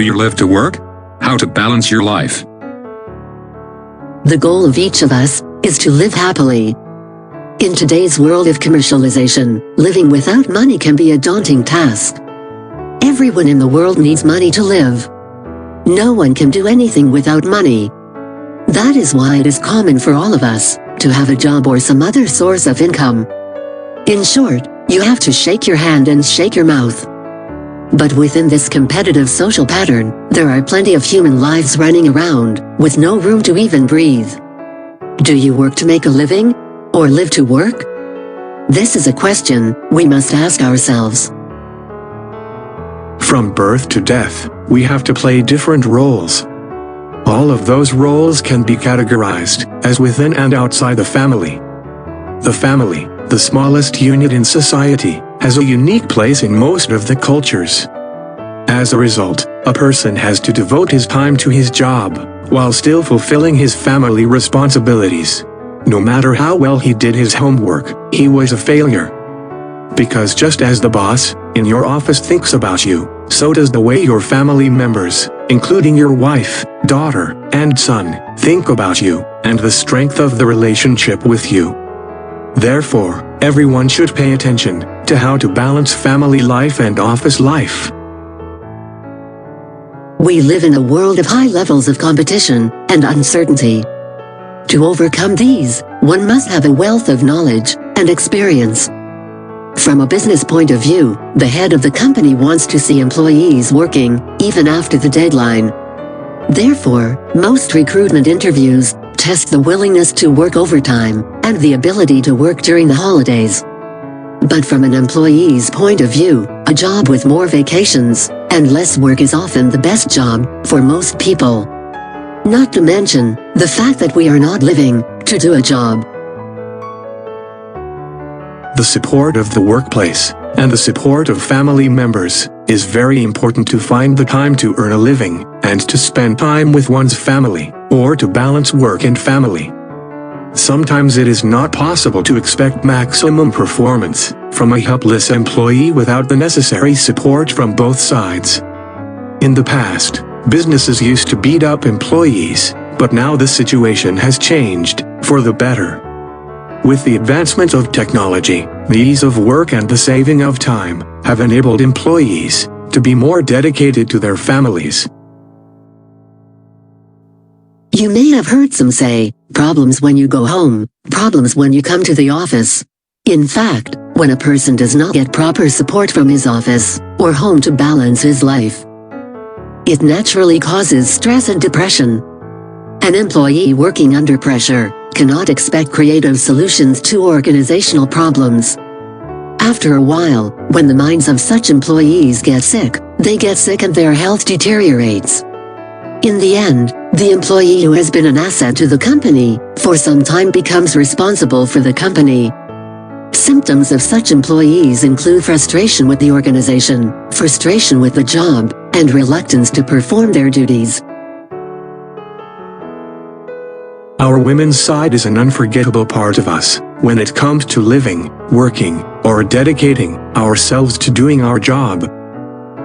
Do you live to work? How to balance your life? The goal of each of us is to live happily. In today's world of commercialization, living without money can be a daunting task. Everyone in the world needs money to live. No one can do anything without money. That is why it is common for all of us to have a job or some other source of income. In short, you have to shake your hand and shake your mouth. But within this competitive social pattern, there are plenty of human lives running around, with no room to even breathe. Do you work to make a living, or live to work? This is a question we must ask ourselves. From birth to death, we have to play different roles. All of those roles can be categorized as within and outside the family. The family, the smallest unit in society, has a unique place in most of the cultures. As a result, a person has to devote his time to his job, while still fulfilling his family responsibilities. No matter how well he did his homework, he was a failure. Because just as the boss in your office thinks about you, so does the way your family members, including your wife, daughter, and son, think about you, and the strength of the relationship with you. Therefore, everyone should pay attention to how to balance family life and office life. We live in a world of high levels of competition and uncertainty. To overcome these, one must have a wealth of knowledge and experience. From a business point of view, the head of the company wants to see employees working, even after the deadline. Therefore, most recruitment interviews test the willingness to work overtime and the ability to work during the holidays. But from an employee's point of view, a job with more vacations and less work is often the best job for most people. Not to mention the fact that we are not living to do a job. The support of the workplace and the support of family members is very important to find the time to earn a living and to spend time with one's family, or to balance work and family. Sometimes it is not possible to expect maximum performance from a helpless employee without the necessary support from both sides. In the past, businesses used to beat up employees, but now the situation has changed for the better. With the advancement of technology, the ease of work and the saving of time have enabled employees to be more dedicated to their families. You may have heard some say, problems when you go home, problems when you come to the office. In fact, when a person does not get proper support from his office or home to balance his life, it naturally causes stress and depression. An employee working under pressure cannot expect creative solutions to organizational problems. After a while, when the minds of such employees get sick, they get sick and their health deteriorates. In the end, the employee who has been an asset to the company for some time becomes responsible for the company. Symptoms of such employees include frustration with the organization, frustration with the job, and reluctance to perform their duties. Our women's side is an unforgettable part of us when it comes to living, working, or dedicating ourselves to doing our job.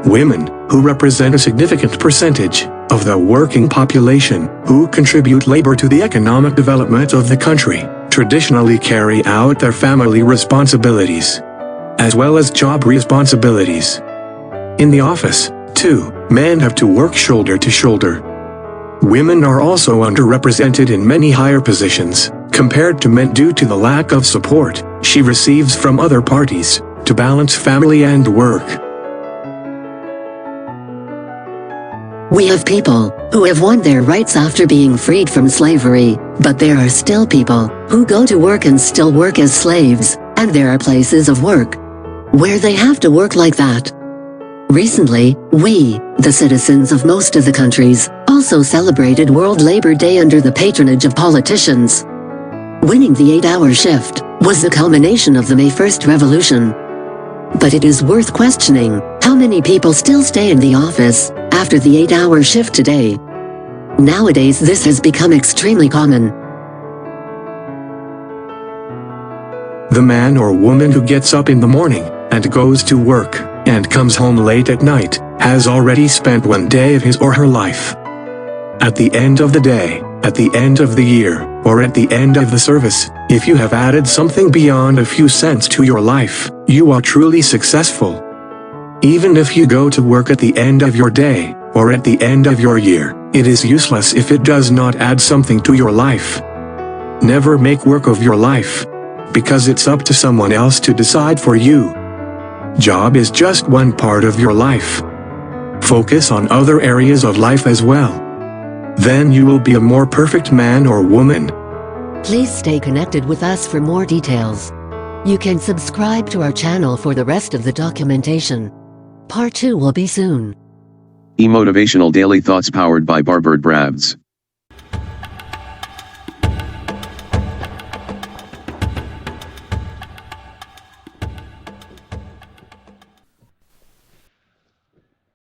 Women, who represent a significant percentage of the working population, who contribute labor to the economic development of the country, traditionally carry out their family responsibilities, as well as job responsibilities. In the office, too, men have to work shoulder to shoulder. Women are also underrepresented in many higher positions, compared to men due to the lack of support she receives from other parties to balance family and work. We have people who have won their rights after being freed from slavery, but there are still people who go to work and still work as slaves, and there are places of work where they have to work like that. Recently, we, the citizens of most of the countries, also celebrated World Labor Day under the patronage of politicians. Winning the 8-hour shift was the culmination of the May 1st revolution. But it is worth questioning how many people still stay in the office after the 8-hour shift today. Nowadays this has become extremely common. The man or woman who gets up in the morning and goes to work and comes home late at night has already spent one day of his or her life. At the end of the day, at the end of the year, or at the end of the service, if you have added something beyond a few cents to your life, you are truly successful. Even if you go to work at the end of your day, or at the end of your year, it is useless if it does not add something to your life. Never make work of your life, because it's up to someone else to decide for you. Job is just one part of your life. Focus on other areas of life as well. Then you will be a more perfect man or woman. Please stay connected with us for more details. You can subscribe to our channel for the rest of the documentation. Part 2 will be soon. Motivational Daily Thoughts powered by Barbird Bravds.